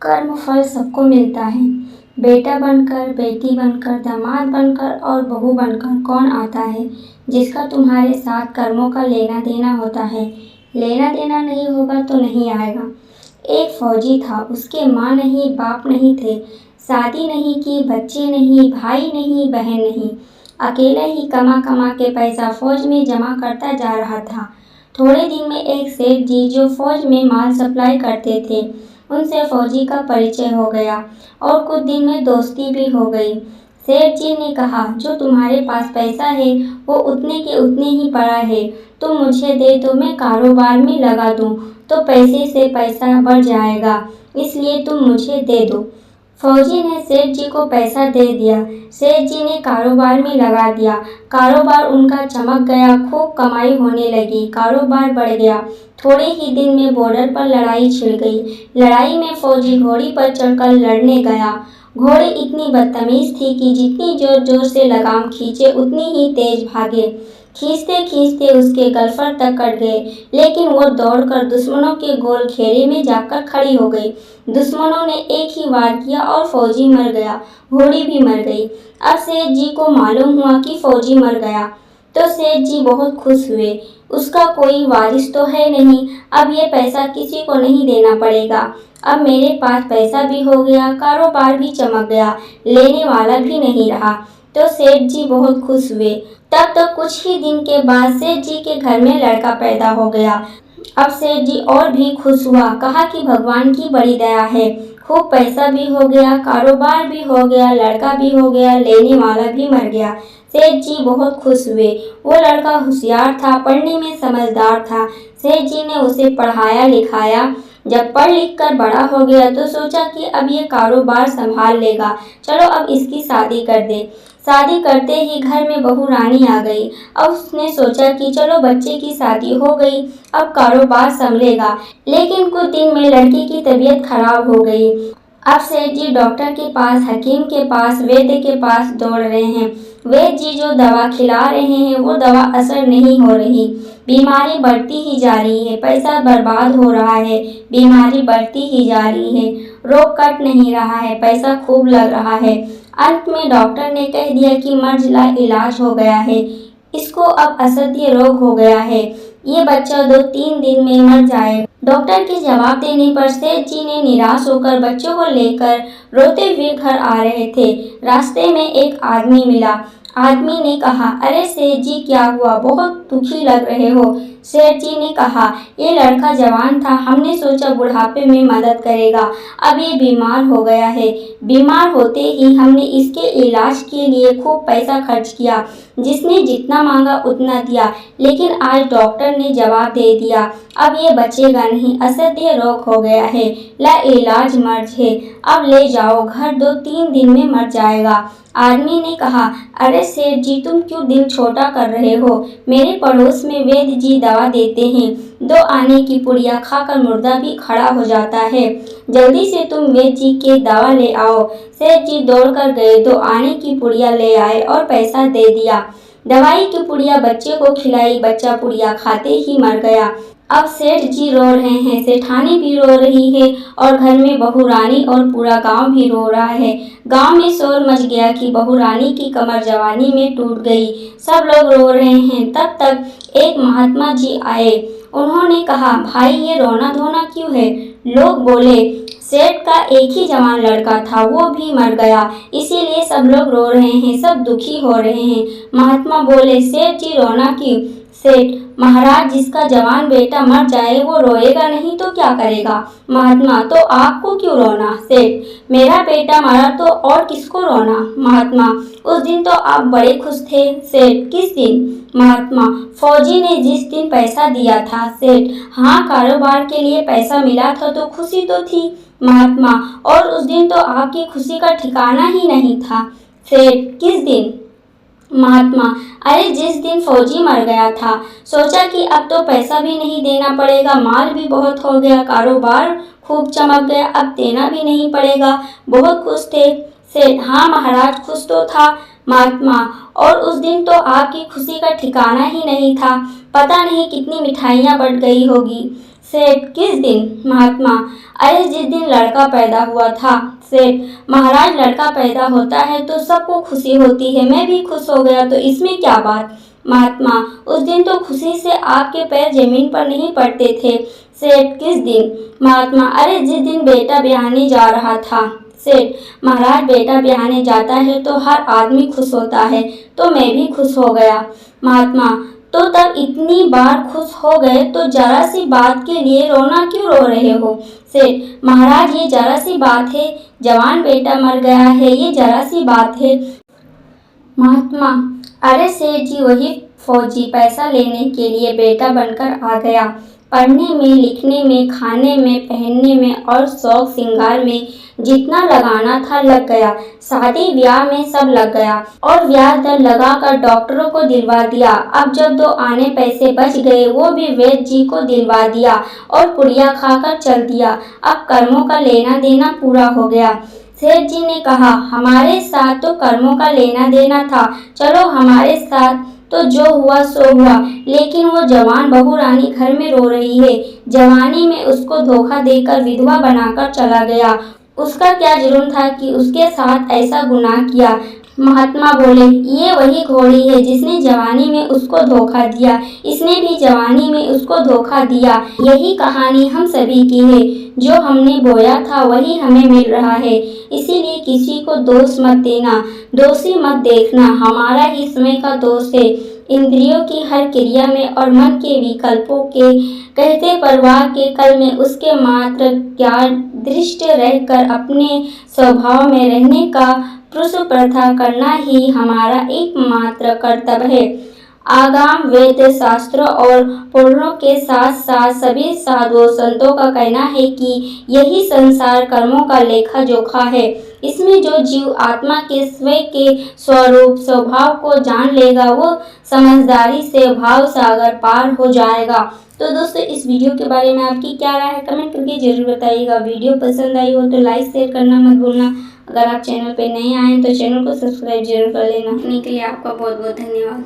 कर्म फल सबको मिलता है। बेटा बनकर, बेटी बनकर, दामाद बनकर और बहू बनकर कौन आता है जिसका तुम्हारे साथ कर्मों का लेना देना होता है। लेना देना नहीं होगा तो नहीं आएगा। एक फौजी था, उसके माँ नहीं, बाप नहीं थे, शादी नहीं की, बच्चे नहीं, भाई नहीं, बहन नहीं। अकेला ही कमा कमा के पैसा फौज में जमा करता जा रहा था। थोड़े दिन में एक सेठ जी जो फौज में माल सप्लाई करते थे, उनसे फौजी का परिचय हो गया और कुछ दिन में दोस्ती भी हो गई। सेठ जी ने कहा, जो तुम्हारे पास पैसा है वो उतने के उतने ही पड़ा है, तुम मुझे दे दो, मैं कारोबार में लगा दूं तो पैसे से पैसा बढ़ जाएगा, इसलिए तुम मुझे दे दो। फौजी ने सेठ जी को पैसा दे दिया। सेठ जी ने कारोबार में लगा दिया। कारोबार उनका चमक गया, खूब कमाई होने लगी, कारोबार बढ़ गया। थोड़े ही दिन में बॉर्डर पर लड़ाई छिड़ गई। लड़ाई में फौजी घोड़ी पर चढ़कर लड़ने गया। घोड़ी इतनी बदतमीज थी कि जितनी जोर जोर से लगाम खींचे उतनी ही तेज भागे। खींचते खींचते उसके गलफर तक कट गए, लेकिन वो दौड़कर दुश्मनों के गोल घेरे में जाकर खड़ी हो गई। दुश्मनों ने एक ही वार किया और फौजी मर गया, घोड़ी भी मर गई। अब सेठ जी को मालूम हुआ कि फौजी मर गया तो सेठ जी बहुत खुश हुए। उसका कोई वारिस तो है नहीं, अब ये पैसा किसी को नहीं देना पड़ेगा। अब मेरे पास पैसा भी हो गया, कारोबार भी चमक गया, लेने वाला भी नहीं रहा। तो सेठ जी बहुत खुश हुए। तब तो कुछ ही दिन के बाद सेठ जी के घर में लड़का पैदा हो गया। अब सेठ जी और भी खुश हुआ, कहा कि भगवान की बड़ी दया है, खूब पैसा भी हो गया, कारोबार भी हो गया, लड़का भी हो गया, लेने वाला भी मर गया। सेठ जी बहुत खुश हुए। वो लड़का होशियार था, पढ़ने में समझदार था। सेठ जी ने उसे पढ़ाया लिखाया। जब पढ़ लिख कर बड़ा हो गया तो सोचा कि अब ये कारोबार संभाल लेगा, चलो अब इसकी शादी कर दे। शादी करते ही घर में बहू रानी आ गई। अब उसने सोचा कि चलो बच्चे की शादी हो गई, अब कारोबार संभलेगा। लेकिन कुछ दिन में लड़की की तबीयत खराब हो गई। अब सेठ जी डॉक्टर के पास, हकीम के पास, वैद्य के पास दौड़ रहे हैं। वैद्य जी जो दवा खिला रहे हैं वो दवा असर नहीं हो रही, बीमारी बढ़ती ही जा रही है, पैसा बर्बाद हो रहा है, बीमारी बढ़ती ही जा रही है, रोग कट नहीं रहा है, पैसा खूब लग रहा है। अंत में डॉक्टर ने कह दिया कि मर्ज ला इलाज हो गया है, इसको अब असह्य रोग हो गया है, ये बच्चा 2-3 दिन में मर जाएगा। डॉक्टर के जवाब देने पर सेठ जी ने निराश होकर बच्चों को लेकर रोते हुए घर आ रहे थे। रास्ते में एक आदमी मिला। आदमी ने कहा, अरे सेठ जी क्या हुआ, बहुत दुखी लग रहे हो। सेठ जी ने कहा, ये लड़का जवान था, हमने सोचा बुढ़ापे में मदद करेगा, अब ये बीमार हो गया है। बीमार होते ही हमने इसके इलाज के लिए खूब पैसा खर्च किया, जिसने जितना मांगा उतना दिया, लेकिन आज डॉक्टर ने जवाब दे दिया, अब ये बचेगा नहीं, असह्य रोग हो गया है, ला इलाज मर्ज है, अब ले जाओ घर, 2-3 दिन में मर जाएगा। आदमी ने कहा, अरे सेठ जी तुम क्यों दिल छोटा कर रहे हो, मेरे पड़ोस में वैद्य जी दवा देते हैं, 2 आने की पुड़िया खाकर मुर्दा भी खड़ा हो जाता है, जल्दी से तुम वैद्य जी के दवा ले आओ। सेठ जी दौड़ कर गए, 2 आने की पुड़िया ले आए और पैसा दे दिया। दवाई की पुड़िया बच्चे को खिलाई, बच्चा पुड़िया खाते ही मर गया। अब सेठ जी रो रहे हैं, सेठानी भी रो रही है और घर में बहू रानी और पूरा गांव भी रो रहा है। गांव में शोर मच गया कि बहू रानी की कमर जवानी में टूट गई। सब लोग रो रहे हैं। तब तक एक महात्मा जी आए। उन्होंने कहा, भाई ये रोना धोना क्यों है? लोग बोले, सेठ का एक ही जवान लड़का था, वो भी मर गया, इसीलिए सब लोग रो रहे हैं, सब दुखी हो रहे हैं। महात्मा बोले, सेठ जी रोना क्यों? सेठ, महाराज जिसका जवान बेटा मर जाए वो रोएगा नहीं तो क्या करेगा? महात्मा, तो आपको क्यों रोना? सेठ, मेरा बेटा मरा तो और किसको रोना? महात्मा, उस दिन तो आप बड़े खुश थे। सेठ, किस दिन? महात्मा, फौजी ने जिस दिन पैसा दिया था। सेठ, हाँ, कारोबार के लिए पैसा मिला था तो खुशी तो थी। महात्मा, और उस दिन तो आपकी खुशी का ठिकाना ही नहीं था। सेठ, किस दिन? महात्मा, अरे जिस दिन फौजी मर गया था, सोचा कि अब तो पैसा भी नहीं देना पड़ेगा, माल भी बहुत हो गया, कारोबार खूब चमक गया, अब देना भी नहीं पड़ेगा, बहुत खुश थे। सेठ, हाँ महाराज, खुश तो था। महात्मा, और उस दिन तो आपकी खुशी का ठिकाना ही नहीं था, पता नहीं कितनी मिठाइयाँ बट गई होगी। सेठ, किस दिन? महात्मा, अरे जिस दिन लड़का पैदा हुआ था। सेठ, महाराज लड़का पैदा होता है तो सबको खुशी होती है, मैं भी खुश हो गया, तो इसमें क्या बात? महात्मा, उस दिन तो खुशी से आपके पैर जमीन पर नहीं पड़ते थे। सेठ, किस दिन? महात्मा, अरे जिस दिन बेटा ब्याहने जा रहा था। सेठ, महाराज बेटा ब्याहने जाता है तो हर आदमी खुश होता है, तो मैं भी खुश हो गया। महात्मा, तो तब इतनी बार खुश हो गए तो जरा सी बात के लिए रोना क्यों रो रहे हो? सेठ, महाराज ये जरा सी बात है, जवान बेटा मर गया है, ये जरा सी बात है। महात्मा, अरे सेठ जी वही फौजी पैसा लेने के लिए बेटा बनकर आ गया। पढ़ने में, लिखने में, खाने में, पहनने में और शौक श्रृंगार में जितना लगाना था लग गया। शादी ब्याह में सब लग गया और ब्याज दर लगाकर डॉक्टरों को दिलवा दिया। अब जब 2 आने पैसे बच गए वो भी वैद्य जी को दिलवा दिया और पुड़िया खाकर चल दिया। अब कर्मों का लेना देना पूरा हो गया। सेठ जी ने कहा, हमारे साथ तो कर्मों का लेना देना था, चलो हमारे साथ तो जो हुआ सो हुआ, लेकिन वो जवान बहू रानी घर में रो रही है। जवानी में उसको धोखा देकर विधवा बनाकर चला गया। उसका क्या जुर्म था कि उसके साथ ऐसा गुनाह किया? महात्मा बोले, ये वही घोड़ी है जिसने जवानी में उसको धोखा दिया, इसने भी जवानी में उसको धोखा दिया। यही कहानी हम सभी की है, जो हमने बोया था वही हमें मिल रहा है। इसीलिए किसी को दोष मत देना, दोषी मत देखना, हमारा ही समय का दोष है। इंद्रियों की हर क्रिया में और मन के विकल्पों के कहते परवाह के कल में उसके मात्र ज्ञान दृष्ट रहकर अपने स्वभाव में रहने का पुरुष प्रथा करना ही हमारा एकमात्र कर्तव्य है। आगाम वेद शास्त्रों और पुराणों के साथ साथ सभी साधु संतों का कहना है कि यही संसार कर्मों का लेखा जोखा है। इसमें जो जीव आत्मा के स्वयं के स्वरूप स्वभाव को जान लेगा वो समझदारी से भाव सागर पार हो जाएगा। तो दोस्तों इस वीडियो के बारे में आपकी क्या राय है कमेंट करके जरूर बताइएगा। वीडियो पसंद आई हो तो लाइक शेयर करना मत भूलना। अगर आप चैनल पे नए आए हैं तो चैनल को सब्सक्राइब जरूर कर लेना। के लिए आपका बहुत बहुत धन्यवाद।